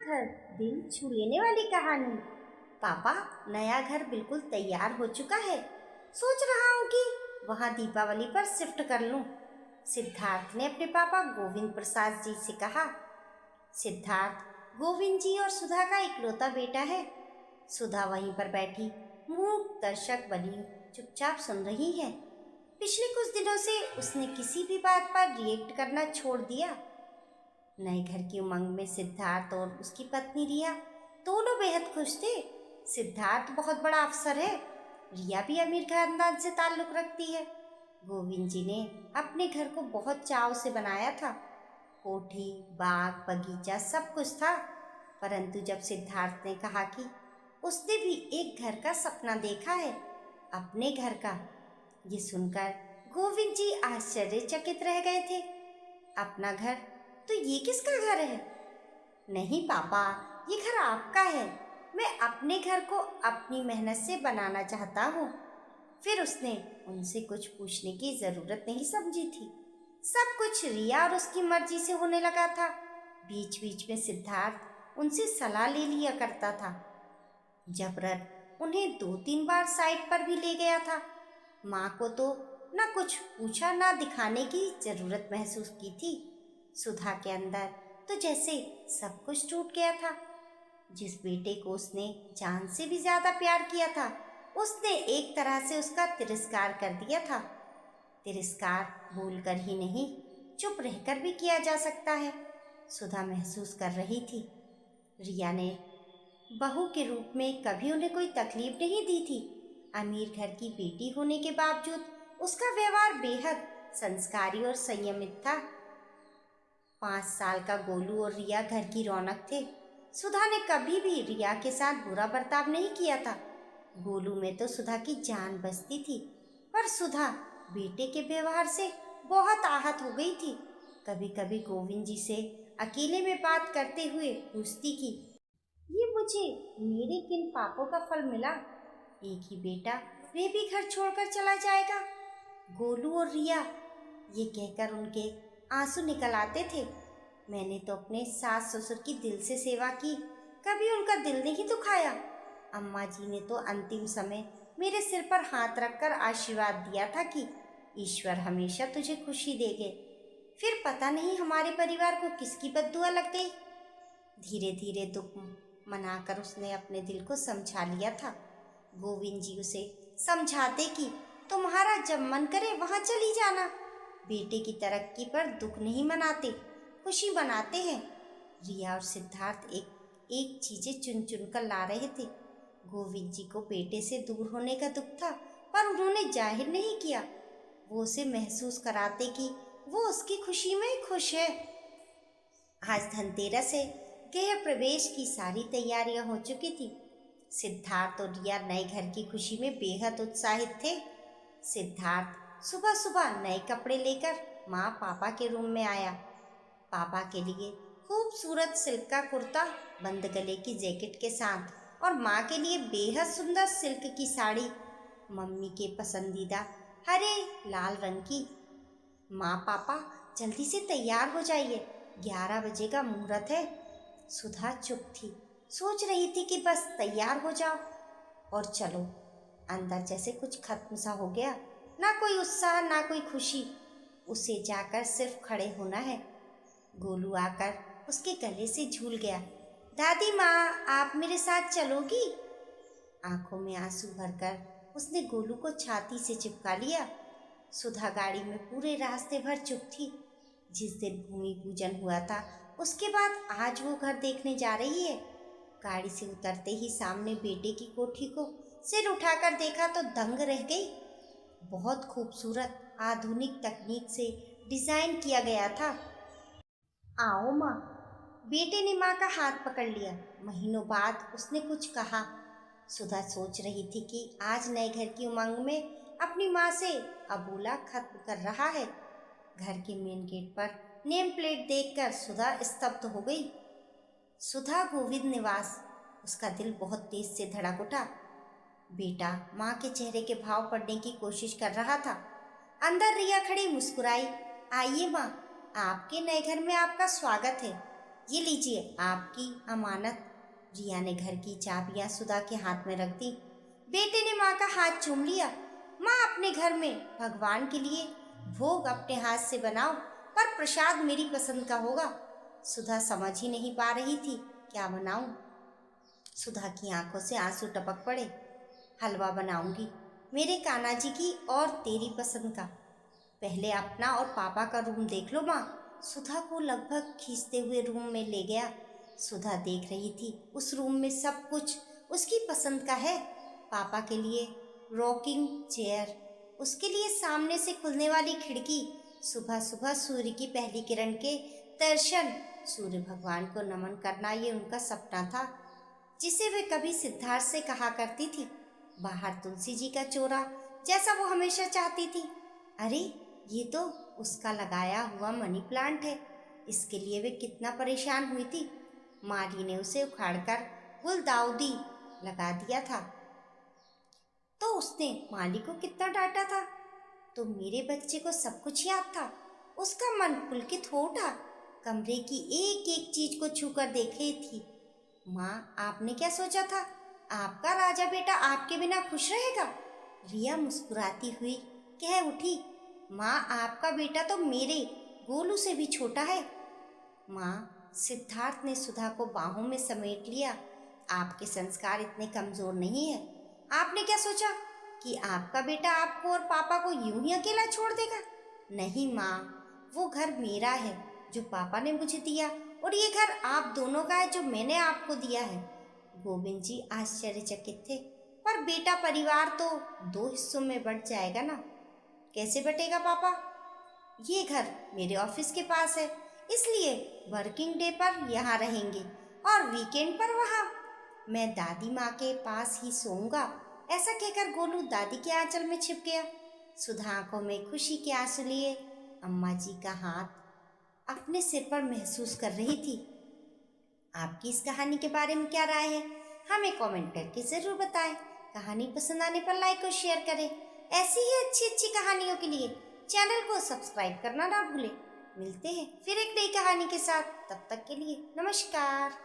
घर, दिल छू लेने वाली कहानी। पापा, नया घर बिल्कुल तैयार हो चुका है। सोच रहा हूँ कि वहाँ दीपावली पर शिफ्ट कर लूँ। सिद्धार्थ ने अपने पापा गोविंद प्रसाद जी से कहा। सिद्धार्थ गोविंद जी और सुधा का इकलौता बेटा है। सुधा वहीं पर बैठी मूक दर्शक बनी चुपचाप सुन रही है। पिछले कुछ दिनों से उसने किसी भी बात पर रिएक्ट करना छोड़ दिया। नए घर की उमंग में सिद्धार्थ और उसकी पत्नी रिया दोनों बेहद खुश थे। सिद्धार्थ बहुत बड़ा अफसर है, रिया भी अमीर खानदान से ताल्लुक रखती है। गोविंद जी ने अपने घर को बहुत चाव से बनाया था। कोठी, बाग, बगीचा सब कुछ था। परंतु जब सिद्धार्थ ने कहा कि उसने भी एक घर का सपना देखा है, अपने घर का, ये सुनकर गोविंद जी आश्चर्यचकित रह गए थे। अपना घर? तो ये किसका घर है? नहीं पापा, ये घर आपका है। मैं अपने घर को अपनी मेहनत से बनाना चाहता हूँ। फिर उसने उनसे कुछ पूछने की जरूरत नहीं समझी थी। सब कुछ रिया और उसकी मर्जी से होने लगा था। बीच बीच में सिद्धार्थ उनसे सलाह ले लिया करता था। जबरन उन्हें 2-3 बार साइड पर भी ले गया था। माँ को तो ना कुछ पूछा ना दिखाने की जरूरत महसूस की थी। सुधा के अंदर तो जैसे सब कुछ टूट गया था। जिस बेटे को उसने जान से भी ज्यादा प्यार किया था, उसने एक तरह से उसका तिरस्कार कर दिया था। तिरस्कार बोलकर ही नहीं, चुप रहकर भी किया जा सकता है, सुधा महसूस कर रही थी। रिया ने बहू के रूप में कभी उन्हें कोई तकलीफ नहीं दी थी। अमीर घर की बेटी होने के बावजूद उसका व्यवहार बेहद संस्कारी और संयमित था। 5 साल का गोलू और रिया घर की रौनक थे। सुधा ने कभी भी रिया के साथ बुरा बर्ताव नहीं किया था। गोलू में तो सुधा की जान बसती थी, पर सुधा बेटे के व्यवहार से बहुत आहत हो गई थी। कभी कभी गोविंद जी से अकेले में बात करते हुए पूछती कि ये मुझे मेरे किन पापों का फल मिला? एक ही बेटा, वे भी घर छोड़कर चला जाएगा। गोलू और रिया ये कहकर उनके आंसू निकल आते थे। मैंने तो अपने सास ससुर की दिल से सेवा की, कभी उनका दिल नहीं दुखाया। अम्मा जी ने तो अंतिम समय मेरे सिर पर हाथ रखकर आशीर्वाद दिया था कि ईश्वर हमेशा तुझे खुशी देगे। फिर पता नहीं हमारे परिवार को किसकी बद्दुआ लग गई। धीरे धीरे दुख मनाकर उसने अपने दिल को समझा लिया था। गोविंद जी उसे समझाते कि तुम्हारा जब मन करे वहां चली जाना। बेटे की तरक्की पर दुख नहीं मनाते, खुशी मनाते हैं। रिया और सिद्धार्थ एक एक चीजें चुन चुन कर ला रहे थे। गोविंद जी को बेटे से दूर होने का दुख था, पर उन्होंने जाहिर नहीं किया। वो उसे महसूस कराते कि वो उसकी खुशी में खुश है। आज धनतेरस है। गृह प्रवेश की सारी तैयारियां हो चुकी थी। सिद्धार्थ और रिया नए घर की खुशी में बेहद उत्साहित थे। सिद्धार्थ सुबह सुबह नए कपड़े लेकर माँ पापा के रूम में आया। पापा के लिए खूबसूरत सिल्क का कुर्ता बंद गले की जैकेट के साथ और माँ के लिए बेहद सुंदर सिल्क की साड़ी, मम्मी के पसंदीदा हरे लाल रंग की। माँ, पापा जल्दी से तैयार हो जाइए, 11 बजे का मुहूर्त है। सुधा चुप थी, सोच रही थी कि बस तैयार हो जाओ और चलो। अंदर जैसे कुछ खत्म सा हो गया, ना कोई उत्साह ना कोई खुशी। उसे जाकर सिर्फ खड़े होना है। गोलू आकर उसके गले से झूल गया। दादी माँ, आप मेरे साथ चलोगी? आंखों में आंसू भरकर उसने गोलू को छाती से चिपका लिया। सुधा गाड़ी में पूरे रास्ते भर चुप थी। जिस दिन भूमि पूजन हुआ था, उसके बाद आज वो घर देखने जा रही है। गाड़ी से उतरते ही सामने बेटे की कोठी को सिर उठाकर देखा तो दंग रह गई। बहुत खूबसूरत आधुनिक तकनीक से डिजाइन किया गया था। आओ माँ। बेटे ने माँ का हाथ पकड़ लिया। महीनों बाद उसने कुछ कहा। सुधा सोच रही थी कि आज नए घर की उमंग में अपनी माँ से अबूला खत्म कर रहा है। घर के मेन गेट पर नेम प्लेट देखकर सुधा स्तब्ध हो गई। सुधा गोविंद निवास। उसका दिल बहुत तेज से धड़क उठा। बेटा माँ के चेहरे के भाव पढ़ने की कोशिश कर रहा था। अंदर रिया खड़ी मुस्कुराई। आइए माँ, आपके नए घर में आपका स्वागत है। ये लीजिए आपकी अमानत। रिया ने घर की चाबियां सुधा के हाथ में रख दी। बेटे ने माँ का हाथ चूम लिया। माँ, अपने घर में भगवान के लिए भोग अपने हाथ से बनाओ, पर प्रसाद मेरी पसंद का होगा। सुधा समझ ही नहीं पा रही थी क्या बनाऊं। सुधा की आंखों से आंसू टपक पड़े। हलवा बनाऊंगी, मेरे कान्हा जी की और तेरी पसंद का। पहले अपना और पापा का रूम देख लो माँ। सुधा को लगभग खींचते हुए रूम में ले गया। सुधा देख रही थी उस रूम में सब कुछ उसकी पसंद का है। पापा के लिए रॉकिंग चेयर, उसके लिए सामने से खुलने वाली खिड़की, सुबह सुबह सूर्य की पहली किरण के दर्शन। सूर्य भगवान को नमन करना ये उनका सपना था, जिसे वे कभी सिद्धार्थ से कहा करती थी। बाहर तुलसी जी का चोरा, जैसा वो हमेशा चाहती थी। अरे, ये तो उसका लगाया हुआ मनी प्लांट है। इसके लिए वे कितना परेशान हुई थी। माली ने उसे उखाड़कर गुलदाउदी लगा दिया था तो उसने माली को कितना डांटा था। तो मेरे बच्चे को सब कुछ याद था। उसका मन पुलकित हो उठा। कमरे की एक एक चीज को छूकर देखे थी। माँ, आपने क्या सोचा था? आपका राजा बेटा आपके बिना खुश रहेगा? रिया मुस्कुराती हुई कह उठी। माँ, आपका बेटा तो मेरे गोलू से भी छोटा है। माँ, सिद्धार्थ ने सुधा को बाहों में समेट लिया। आपके संस्कार इतने कमजोर नहीं है। आपने क्या सोचा कि आपका बेटा आपको और पापा को यूं ही अकेला छोड़ देगा? नहीं माँ, वो घर मेरा है जो पापा ने मुझे दिया, और ये घर आप दोनों का है जो मैंने आपको दिया है। गोविंद जी आश्चर्यचकित थे। पर बेटा, परिवार तो दो हिस्सों में बंट जाएगा ना? कैसे बटेगा पापा? ये घर मेरे ऑफिस के पास है, इसलिए वर्किंग डे पर यहाँ रहेंगे और वीकेंड पर वहाँ। मैं दादी माँ के पास ही सोऊंगा। ऐसा कहकर गोलू दादी के आंचल में छिप गया। सुधा आंखों में खुशी के आंसू लिए अम्मा जी का हाथ अपने सिर पर महसूस कर रही थी। आपकी इस कहानी के बारे में क्या राय है? हमें कमेंट करके ज़रूर बताएं। कहानी पसंद आने पर लाइक और शेयर करें। ऐसी ही अच्छी अच्छी कहानियों के लिए चैनल को सब्सक्राइब करना ना भूलें। मिलते हैं फिर एक नई कहानी के साथ। तब तक के लिए नमस्कार।